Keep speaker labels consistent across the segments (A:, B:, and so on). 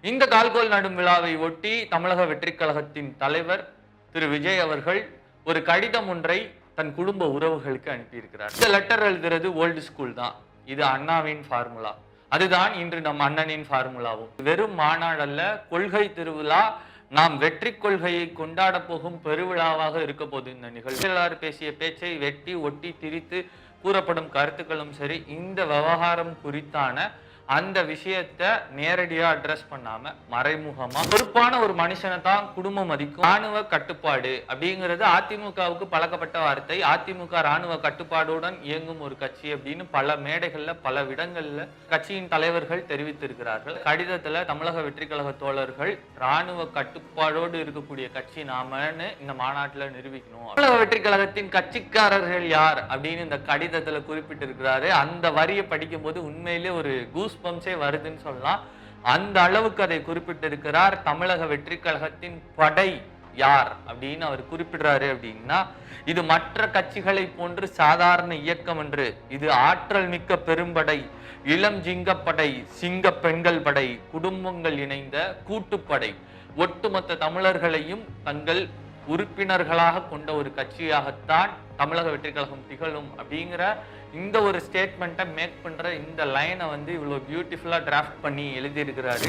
A: இந்த கால்கோல் நடும் விழாவை ஒட்டி தமிழக வெற்றிக் கழகத்தின் தலைவர் திரு விஜய் அவர்கள் ஒரு கடிதம் ஒன்றை தன் குடும்ப உறவுகளுக்கு அனுப்பியிருக்கிறார். இந்த லெட்டர் எழுதுறது ஓல்டு ஸ்கூல் தான். இது அண்ணாவின் ஃபார்முலா. அதுதான் இன்று நம் அண்ணனின் ஃபார்முலாவும். வெறும் மாநாடல்ல, கொள்கை திருவிழா. நாம் வெற்றி கொள்கையை கொண்டாட போகும் பெருவிழாவாக இருக்க போது இந்த நிகழ்வு. எல்லாரும் பேசிய பேச்சை வெட்டி ஒட்டி திரித்து கூறப்படும் கருத்துக்களும் சரி, இந்த விவகாரம் குறித்தான அந்த விஷயத்தை நேரடியா அட்ரஸ் பண்ணாம மறைமுகமா பொறுப்பான ஒரு மனுஷனை தான் குடும்பம் மதிக்கும். ராணுவ கட்டுப்பாடு அப்படிங்கிறது அதிமுகவுக்கு பழக்கப்பட்ட வார்த்தை. அதிமுக ராணுவ கட்டுப்பாடுடன் இயங்கும் ஒரு கட்சி அப்படின்னு பல மேடைகள்ல பல இடங்கள்ல கட்சியின் தலைவர்கள் தெரிவித்திருக்கிறார்கள். கடிதத்துல தமிழக வெற்றி கழக தோழர்கள் ராணுவ கட்டுப்பாடோடு இருக்கக்கூடிய கட்சி நாமன்னு இந்த மாநாட்டுல நிரூபிக்கணும். தமிழக வெற்றி கழகத்தின் கட்சிக்காரர்கள் யார் அப்படின்னு இந்த கடிதத்துல குறிப்பிட்டிருக்கிறாரு. அந்த வரியை படிக்கும் போது உண்மையிலே ஒரு கூஸ்பம்ஸே வருதுன்னு சொல்லலாம். அந்த அளவுக்கு அதை குறிப்பிட்டிருக்கிறார். தமிழக வெற்றி கழகத்தின் படை யார் அப்படின்னு அவர் குறிப்பிடுறாரு. அப்படின்னா இது மற்ற கட்சிகளை போன்று சாதாரண இயக்கம் என்று, இது ஆற்றல் மிக்க பெரும்படை, இளம் ஜிங்கப்படை, சிங்க பெண்கள் படை, குடும்பங்கள் இணைந்த கூட்டுப்படை, ஒட்டுமொத்த தமிழர்களையும் தங்கள் உறுப்பினர்களாக கொண்ட ஒரு கட்சியாகத்தான் தமிழக வெற்றி கழகம் திகழும் அப்படிங்கிற இந்த ஒரு ஸ்டேட்மெண்ட்டை மேக் பண்ற இந்த லைனை வந்து இவ்வளவு பியூட்டிஃபுல்லா டிராஃப்ட் பண்ணி எழுதி இருக்கிறாரு.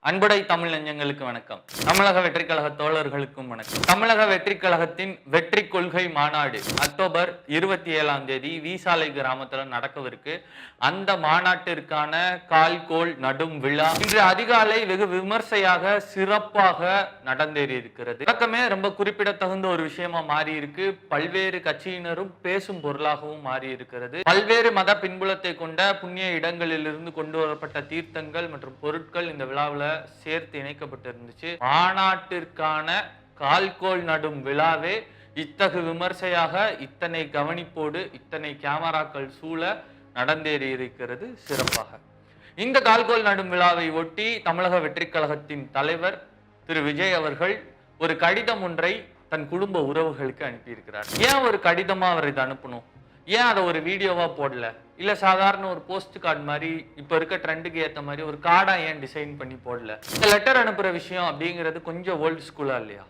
A: அன்புடை தமிழ் நெஞ்சங்களுக்கு வணக்கம். தமிழக வெற்றி கழக தோழர்களுக்கும் வணக்கம். தமிழக வெற்றி கழகத்தின் வெற்றி கொள்கை மாநாடு அக்டோபர் 27ஆம் தேதி வீசாலை கிராமத்துல நடக்கவிருக்கு. அந்த மாநாட்டிற்கான கால்கோல் நடும் விழா இன்று அதிகாலை வெகு விமர்சையாக சிறப்பாக நடந்தேறி இருக்கிறது. தொடக்கமே ரொம்ப குறிப்பிடத்தகுந்த ஒரு விஷயமா மாறி இருக்கு. பல்வேறு கட்சியினரும் பேசும் பொருளாகவும் மாறி இருக்கிறது. பல்வேறு மத பின்புலத்தை கொண்ட புண்ணிய இடங்களிலிருந்து கொண்டு வரப்பட்ட தீர்த்தங்கள் மற்றும் பொருட்கள் இந்த விழாவில் சேர்த்து இணைக்கப்பட்டிருந்துச்சு. மாநாட்டிற்கான கால்கோல் நடும் விழாவே இத்தகு விமர்சையாக, இத்தனை கவனிப்போடு, இத்தனை கேமராக்கள் சூழ நடந்தேறி இருக்கிறது சிறப்பாக. இந்த கால்கோல் நடும் விழாவை ஒட்டி தமிழக வெற்றி கழகத்தின் தலைவர் திரு விஜய் அவர்கள் ஒரு கடிதம் ஒன்றை தன் குடும்ப உறவுகளுக்கு அனுப்பியிருக்கிறார். ஏன் ஒரு கடிதமா அவர் இதை அனுப்பணும்? ஏன் அதை ஒரு வீடியோவா போடல? இல்ல சாதாரண ஒரு போஸ்ட் கார்டு மாதிரி இப்ப இருக்க ட்ரெண்டுக்கு ஏத்த மாதிரி ஒரு கார்டா ஏன் டிசைன் பண்ணி போடல? இந்த லெட்டர் அனுப்புற விஷயம் அப்படிங்கிறது கொஞ்சம் ஓல்டு ஸ்கூலா இல்லையா?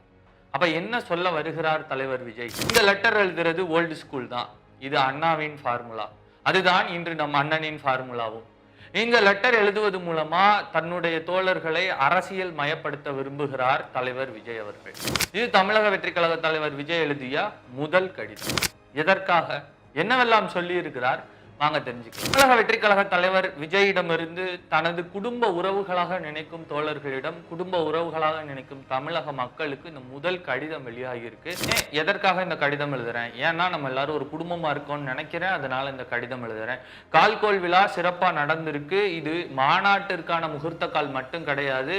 A: அப்ப என்ன சொல்ல வருகிறார் தலைவர் விஜய்? இந்த லெட்டர் எழுதுறது ஓல்டு ஸ்கூல் தான். இது அண்ணாவின் ஃபார்முலா. அதுதான் இன்று நம் அண்ணனின் ஃபார்முலாவும். இந்த லெட்டர் எழுதுவது மூலமா தன்னுடைய தோழர்களை அரசியல் மயப்படுத்த விரும்புகிறார் தலைவர் விஜய் அவர்கள். இது தமிழக வெற்றி கழக தலைவர் விஜய் எழுதிய முதல் கடிதம். எதற்காக, என்னவெல்லாம் சொல்லி இருக்கிறார் வாங்க தெரிஞ்சுக்கலாம். தமிழக வெற்றி கழக தலைவர் விஜயிடமிருந்து தனது குடும்ப உறவுகளாக நினைக்கும் தோழர்களிடம், குடும்ப உறவுகளாக நினைக்கும் தமிழக மக்களுக்கு இந்த முதல் கடிதம் வெளியாகி இருக்கு. எதற்காக இந்த கடிதம் எழுதுறேன்? ஏன்னா நம்ம எல்லாரும் ஒரு குடும்பமா இருக்கோம்னு நினைக்கிறேன், அதனால இந்த கடிதம் எழுதுறேன். கால்கோல் விழா சிறப்பா நடந்திருக்கு. இது மாநாட்டிற்கான முகூர்த்த கால் மட்டும் கிடையாது,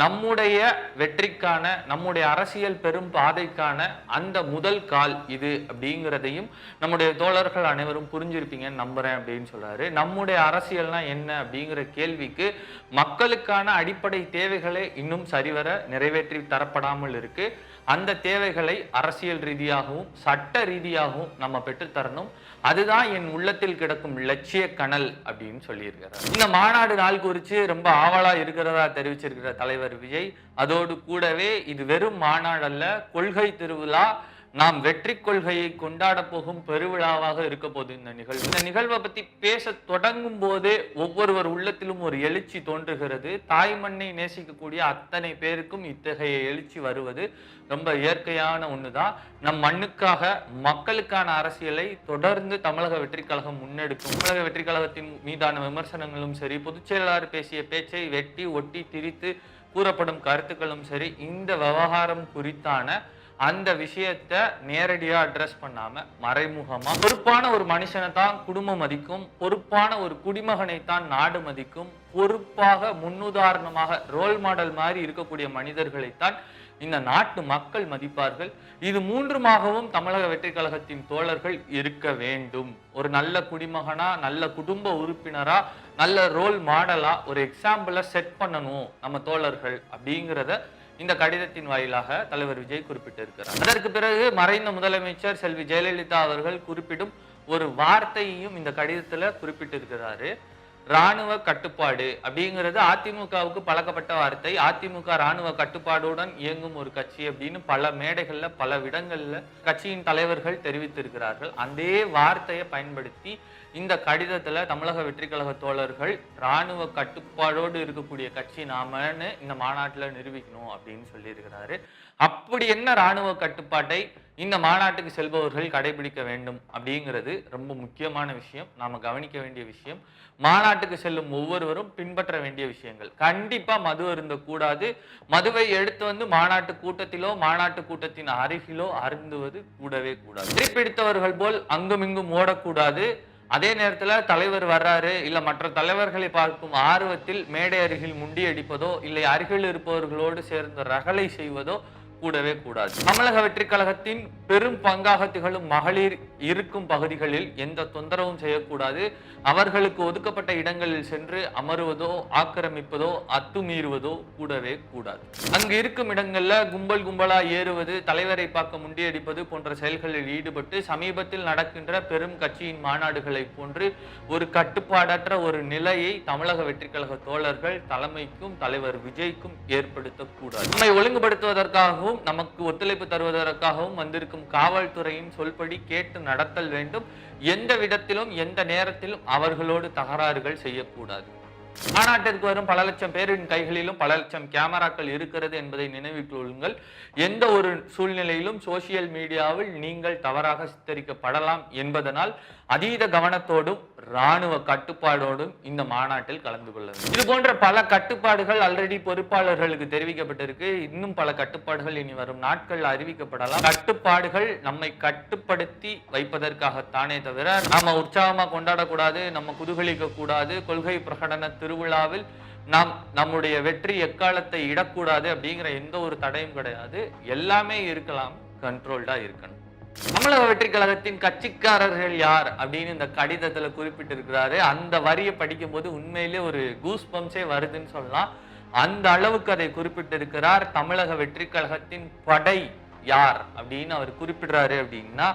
A: நம்முடைய வெற்றிக்கான, நம்முடைய அரசியல் பெரும் பாதைக்கான அந்த முதல் கால் இது அப்படிங்கிறதையும் நம்முடைய தோழர்கள் அனைவரும் புரிஞ்சிருப்பீங்கன்னு நம்புறேன் அப்படின்னு சொல்றாரு. நம்முடைய அரசியல்னா என்ன அப்படிங்கிற கேள்விக்கு மக்களுக்கான அடிப்படை தேவைகளை இன்னும் சரிவர நிறைவேற்றி தரப்படாமல் இருக்கு. அந்த தேவைகளை அரசியல் ரீதியாகவும் சட்ட ரீதியாகவும் நம்ம பெற்றுத்தரணும். அதுதான் என் உள்ளத்தில் கிடக்கும் லட்சிய கனல் அப்படின்னு சொல்லியிருக்கிறார். இந்த மாநாடு நாள் குறித்து ரொம்ப ஆவலா இருக்கிறதா தெரிவிச்சிருக்கிற தலைவர் விஜய், அதோடு கூடவே இது வெறும் மாநாடு அல்ல, கொள்கை திருவிழா. நாம் வெற்றி கொள்கையை கொண்டாட போகும் பெருவிழாவாக இருக்க போது இந்த நிகழ்வு. இந்த நிகழ்வை பத்தி பேச தொடங்கும் போதே ஒவ்வொருவர் உள்ளத்திலும் ஒரு எழுச்சி தோன்றுகிறது. தாய் மண்ணை நேசிக்கக்கூடிய அத்தனை பேருக்கும் இத்தகைய எழுச்சி வருவது ரொம்ப இயற்கையான ஒண்ணுதான். நம் மண்ணுக்காக, மக்களுக்கான அரசியலை தொடர்ந்து தமிழக வெற்றி கழகம் முன்னெடுக்கும். தமிழக வெற்றி கழகத்தின் மீதான விமர்சனங்களும் சரி, பொதுச் செயலாளர் பேசிய பேச்சை வெட்டி ஒட்டி திரித்து கூறப்படும் கருத்துக்களும் சரி, இந்த விவகாரம் குறித்தான அந்த விஷயத்த நேரடியா அட்ரஸ் பண்ணாம மறைமுகமா பொறுப்பான ஒரு மனுஷனை தான் குடும்பம் மதிக்கும், பொறுப்பான ஒரு குடிமகனை தான் நாடு மதிக்கும், பொறுப்பாக முன்னுதாரணமாக ரோல் மாடல் மாதிரி இருக்கக்கூடிய மனிதர்களைத்தான் இந்த நாட்டு மக்கள் மதிப்பார்கள். இது மூன்றுமாகவும் தமிழக வெற்றி கழகத்தின் தோழர்கள் இருக்க வேண்டும். ஒரு நல்ல குடிமகனா, நல்ல குடும்ப உறுப்பினரா, நல்ல ரோல் மாடலா ஒரு எக்ஸாம்பிள செட் பண்ணணும் நம்ம தோழர்கள் அப்படிங்கிறத இந்த கடிதத்தின் வாயிலாக தலைவர் விஜய் குறிப்பிட்டிருக்கிறார். அதற்கு பிறகு மறைந்த முதலமைச்சர் செல்வி ஜெயலலிதா அவர்கள் குறிப்பிடும் ஒரு வார்த்தையையும் இந்த கடிதத்துல குறிப்பிட்டிருக்கிறாரு. ராணுவ கட்டுப்பாடு அப்படிங்கிறது அதிமுகவுக்கு பழக்கப்பட்ட வார்த்தை. அதிமுக ராணுவ கட்டுப்பாடுடன் இயங்கும் ஒரு கட்சி அப்படின்னு பல மேடைகள்ல பல இடங்கள்ல கட்சியின் தலைவர்கள் தெரிவித்திருக்கிறார்கள். அதே வார்த்தையை பயன்படுத்தி இந்த கடிதத்துல தமிழக வெற்றி கழக தோழர்கள் ராணுவ கட்டுப்பாடோடு இருக்கக்கூடிய கட்சி நாமன்னு இந்த மாநாட்டுல நிரூபிக்கணும் அப்படின்னு சொல்லியிருக்கிறாரு. அப்படி என்ன ராணுவ கட்டுப்பாட்டை இந்த மாநாட்டுக்கு செல்பவர்கள் கடைபிடிக்க வேண்டும் அப்படிங்கிறது ரொம்ப முக்கியமான விஷயம், நாம கவனிக்க வேண்டிய விஷயம். மாநாட்டுக்கு செல்லும் ஒவ்வொருவரும் பின்பற்ற வேண்டிய விஷயங்கள். கண்டிப்பா மது அருந்த கூடாது. மதுவை எடுத்து வந்து மாநாட்டு கூட்டத்திலோ மாநாட்டு கூட்டத்தின் அருகிலோ அருந்துவது கூடவே கூடாது. பிடித்தவர்கள் போல் அங்கும் இங்கும் ஓடக்கூடாது. அதே நேரத்துல தலைவர் வர்றாரு இல்ல மற்ற தலைவர்களை பார்க்கும் ஆர்வத்தில் மேடை அருகில் முண்டியடிப்பதோ இல்லை அருகில் இருப்பவர்களோடு சேர்ந்து ரகளை செய்வதோ கூடவே கூடாது. தமிழக வெற்றி கழகத்தின் பெரும் பங்காக திகழும் மகளிர் இருக்கும் பகுதிகளில் எந்த தொந்தரவும் செய்யக்கூடாது. அவர்களுக்கு ஒதுக்கப்பட்ட இடங்களில் சென்று அமருவதோ ஆக்கிரமிப்பதோ அத்துமீறுவதோ கூடவே கூடாது. அங்கு இருக்கும் இடங்கள்ல கும்பல் கும்பலா ஏறுவது, தலைவரை பார்க்க முண்டியடிப்பது போன்ற செயல்களில் ஈடுபட்டு சமீபத்தில் நடக்கின்ற பெரும் கட்சியின் மாநாடுகளை போன்று ஒரு கட்டுப்பாடற்ற ஒரு நிலையை தமிழக வெற்றி கழக தோழர்கள் தலைமைக்கும் தலைவர் விஜய்க்கும் ஏற்படுத்தக்கூடாது. நம்மை ஒழுங்குபடுத்துவதற்காகவும் நமக்கு ஒத்துழைப்பு தருவதற்காகவும் வந்திருக்கும் காவல்துறையின் சொல்படி கேட்டு நடத்தல் வேண்டும். எந்த விதத்திலும் எந்த நேரத்திலும் அவர்களோடு தகராறுகள் செய்யக்கூடாது. மாநாட்டிற்கு வரும் பல லட்சம் பேரின் கைகளிலும் பல லட்சம் கேமராக்கள் இருக்கிறது என்பதை நினைவில் கொள்ளுங்கள். எந்த ஒரு சூழ்நிலையிலும் சோசியல் மீடியாவில் நீங்கள் தவறாக சித்தரிக்கப்படலாம் என்பதனால் அதீத கவனத்தோடும் ராணுவ கட்டுப்பாடோடும் இந்த மாநாட்டில் கலந்து கொள்ள வேண்டும். இது போன்ற பல கட்டுப்பாடுகள் ஆல்ரெடி பொறுப்பாளர்களுக்கு தெரிவிக்கப்பட்டிருக்கு. இன்னும் பல கட்டுப்பாடுகள் இனி வரும் நாட்கள் அறிவிக்கப்படலாம். கட்டுப்பாடுகள் நம்மை கட்டுப்படுத்தி வைப்பதற்காகத்தானே தவிர நாம உற்சாகமா கொண்டாடக்கூடாது, நம்ம குதூகலிக்க கூடாது, கொள்கை பிரகடன திருவிழாவில் நாம் நம்முடைய வெற்றி எக்காலத்தை இடக்கூடாது அப்படிங்கிற எந்த ஒரு தடையும் கிடையாது. எல்லாமே இருக்கலாம், கண்ட்ரோல்டா இருக்கணும். தமிழக வெற்றி கழகத்தின் கட்சிக்காரர்கள் யார் அப்படின்னு இந்த கடிதத்துல குறிப்பிட்டிருக்கிறாரு. அந்த வரியை படிக்கும் போது உண்மையிலே ஒரு கூஸ் பம்ப்ஸே வருதுன்னு சொல்லலாம். அந்த அளவுக்கு அதை குறிப்பிட்டிருக்கிறார். தமிழக வெற்றி கழகத்தின் படை யார் அப்படின்னு அவர் குறிப்பிடுறாரு அப்படின்னா,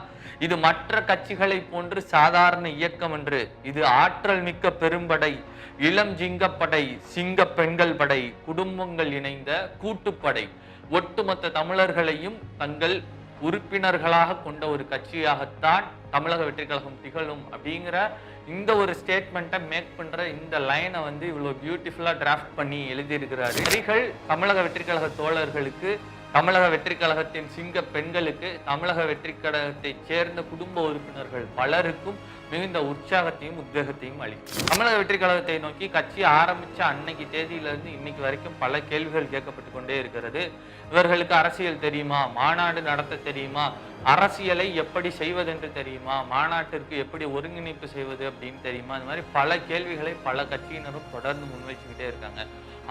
A: இது மற்ற கட்சிகளை போன்று சாதாரண இயக்கம் என்று, இது ஆற்றல் மிக்க பெரும்படை, இளம் ஜிங்கப்படை, சிங்க பெண்கள் படை, குடும்பங்கள் இணைந்த கூட்டுப்படை, ஒட்டுமொத்த தமிழர்களையும் தங்கள் உறுப்பினர்களாக கொண்ட ஒரு கட்சியாகத்தான் தமிழக வெற்றி கழகம் திகழும் அப்படிங்கிற இந்த ஒரு ஸ்டேட்மெண்ட்டை மேக் பண்ற இந்த லைனை வந்து இவ்வளவு பியூட்டிஃபுல்லா டிராஃப்ட் பண்ணி எழுதியிருக்கிறாரு. வரிகள் தமிழக வெற்றி கழக தோழர்களுக்கு, தமிழக வெற்றி கழகத்தின் சிங்க பெண்களுக்கு, தமிழக வெற்றி கழகத்தை சேர்ந்த குடும்ப உறுப்பினர்கள் பலருக்கும் மிகுந்த உற்சாகத்தையும் உத்வேகத்தையும் அளிக்கும். தமிழக வெற்றி கழகத்தை நோக்கி கட்சி ஆரம்பிச்ச அன்னைக்கு தேதியிலிருந்து இன்னைக்கு வரைக்கும் பல கேள்விகள் கேட்கப்பட்டு கொண்டே இருக்கிறது. இவர்களுக்கு அரசியல் தெரியுமா, மாநாடு நடத்த தெரியுமா, அரசியலை எப்படி செய்வதென்று தெரியுமா, மாநாட்டிற்கு எப்படி ஒருங்கிணைப்பு செய்வது அப்படின்னு தெரியுமா, இந்த மாதிரி பல கேள்விகளை பல கட்சியினரும் தொடர்ந்து முன்வைச்சுக்கிட்டே இருக்காங்க.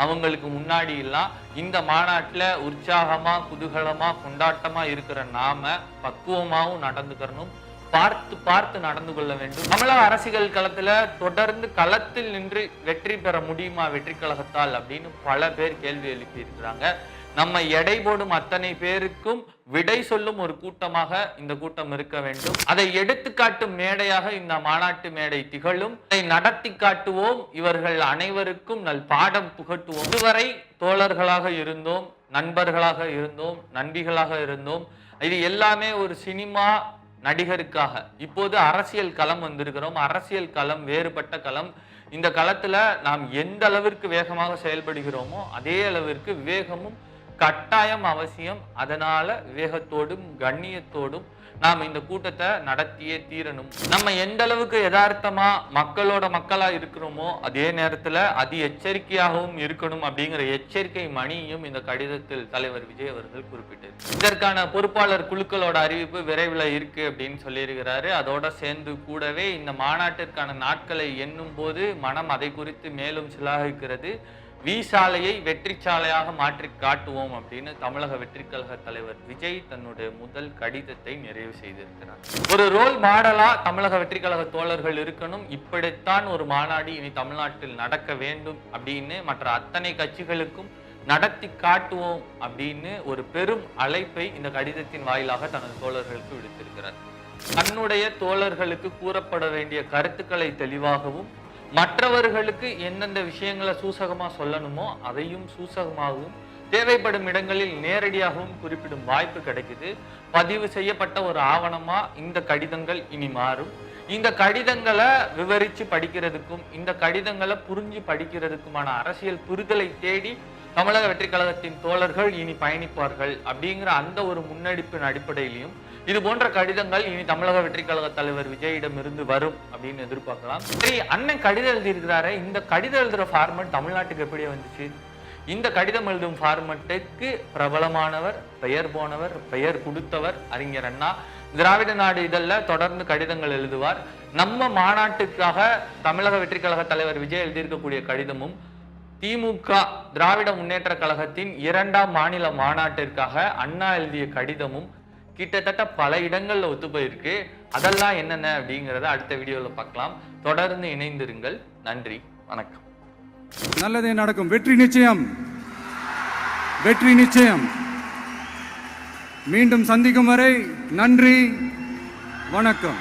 A: அவங்களுக்கு முன்னாடி எல்லாம் இந்த மாநாட்டுல உற்சாகமா குதூகலமா கொண்டாட்டமா இருக்கிற நாம பக்குவமாவும் நடந்துக்கிறணும், பார்த்து பார்த்து நடந்து கொள்ள வேண்டும். தமிழக அரசியல் களத்துல தொடர்ந்து களத்தில் நின்று வெற்றி பெற முடியுமா வெற்றி கழகத்தால் அப்படின்னு பல பேர் கேள்வி எழுப்பி இருக்கிறாங்க. நம்ம எடை போடும் அத்தனை பேருக்கும் விடை சொல்லும் ஒரு கூட்டமாக இந்த கூட்டம் இருக்க வேண்டும். அதை எடுத்துக்காட்டும் மேடையாக இந்த மாநாட்டு மேடை திகழும். அதை நடத்தி காட்டுவோம். இவர்கள் அனைவருக்கும் நல் பாடம் புகட்டுவோம். இதுவரை தோழர்களாக இருந்தோம், நண்பர்களாக இருந்தோம், நண்பிகளாக இருந்தோம். இது எல்லாமே ஒரு சினிமா நடிகருக்காக. இப்போது அரசியல் களம் வந்திருக்கிறோம். அரசியல் களம் வேறுபட்ட களம். இந்த களத்துல நாம் எந்த அளவிற்கு வேகமாக செயல்படுகிறோமோ அதே அளவிற்கு விவேகமும் கட்டாயம் அவசியம். அதனால விவேகத்தோடும் கண்ணியத்தோடும் நாம் இந்த கூட்டத்தை நடத்தியே தீரணும். நம்ம எந்த அளவுக்கு யதார்த்தமா மக்களோட மக்களா இருக்கிறோமோ அதே நேரத்துல அதி எச்சரிக்கையாகவும் இருக்கணும் அப்படிங்கிற எச்சரிக்கை மணியும் இந்த கடிதத்தில் தலைவர் விஜய் அவர்கள் குறிப்பிட்டார். இதற்கான பொறுப்பாளர் குழுக்களோட அறிவிப்பு விரைவில் இருக்கு அப்படின்னு சொல்லியிருக்கிறாரு. அதோட சேர்ந்து கூடவே இந்த மாநாட்டிற்கான நாட்களை எண்ணும் போது மனம் அதை குறித்து மேலும் சிலாகிக்கிறது. சாலையை வெற்றி சாலையாக மாற்றி காட்டுவோம் அப்படின்னு தமிழக வெற்றி கழக தலைவர் விஜய் தன்னுடைய முதல் கடிதத்தை நிறைவு செய்திருக்கிறார். ஒரு ரோல் மாடலா தமிழக வெற்றி கழக தோழர்கள் இருக்கணும். இப்படித்தான் ஒரு மாநாடு இனி தமிழ்நாட்டில் நடக்க வேண்டும் அப்படின்னு மற்ற அத்தனை கட்சிகளுக்கும் நடத்தி காட்டுவோம் அப்படின்னு ஒரு பெரும் அழைப்பை இந்த கடிதத்தின் வாயிலாக தனது தோழர்களுக்கு விடுத்திருக்கிறார். தன்னுடைய தோழர்களுக்கு கூறப்பட வேண்டிய கருத்துக்களை தெளிவாகவும் மற்றவர்களுக்கு எந்தெந்த விஷயங்களை சூசகமா சொல்லணுமோ அதையும் சூசகமாகவும் தேவைப்படும் இடங்களில் நேரடியாகவும் குறிப்பிடும் வாய்ப்பு கிடைக்குது. பதிவு செய்யப்பட்ட ஒரு ஆவணமா இந்த கடிதங்கள் இனி மாறும். இந்த கடிதங்களை விவரிச்சு படிக்கிறதுக்கும் இந்த கடிதங்களை புரிஞ்சு படிக்கிறதுக்குமான அரசியல் புரிதலை தேடி தமிழக வெற்றி கழகத்தின் தோழர்கள் இனி பயணிப்பார்கள் அப்படிங்கிற அந்த ஒரு முன்னெடுப்பின் அடிப்படையிலையும் இது போன்ற கடிதங்கள் இனி தமிழக வெற்றி கழக தலைவர் விஜயிடம் இருந்து வரும் அப்படின்னு எதிர்பார்க்கலாம். சரி, அண்ணன் கடிதம் எழுதியிருக்கிறாரு. இந்த கடிதம் எழுதுற ஃபார்மட் தமிழ்நாட்டுக்கு எப்படி வந்துச்சு? இந்த கடிதம் எழுதும் ஃபார்மட்டுக்கு பிரபலமானவர், பெயர் போனவர், பெயர் கொடுத்தவர் அறிஞர் அண்ணா. திராவிட நாடு இதழில் தொடர்ந்து கடிதங்கள் எழுதுவார். நம்ம மாநாட்டுக்காக தமிழக வெற்றி கழக தலைவர் விஜய் எழுதியிருக்கக்கூடிய கடிதமும் திமுக திராவிட முன்னேற்ற கழகத்தின் 2ஆம் மாநில மாநாட்டிற்காக அண்ணா எழுதிய கடிதமும் கிட்டத்தட்ட பல இடங்கள்ல ஒத்து போயிருக்கு. அதெல்லாம் என்னென்ன அப்படிங்கிறத அடுத்த வீடியோல பார்க்கலாம். தொடர்ந்து இணைந்திருங்கள். நன்றி, வணக்கம்.
B: நல்லதே நடக்கும். வெற்றி நிச்சயம், வெற்றி நிச்சயம். மீண்டும் சந்திக்கும் வரை நன்றி, வணக்கம்.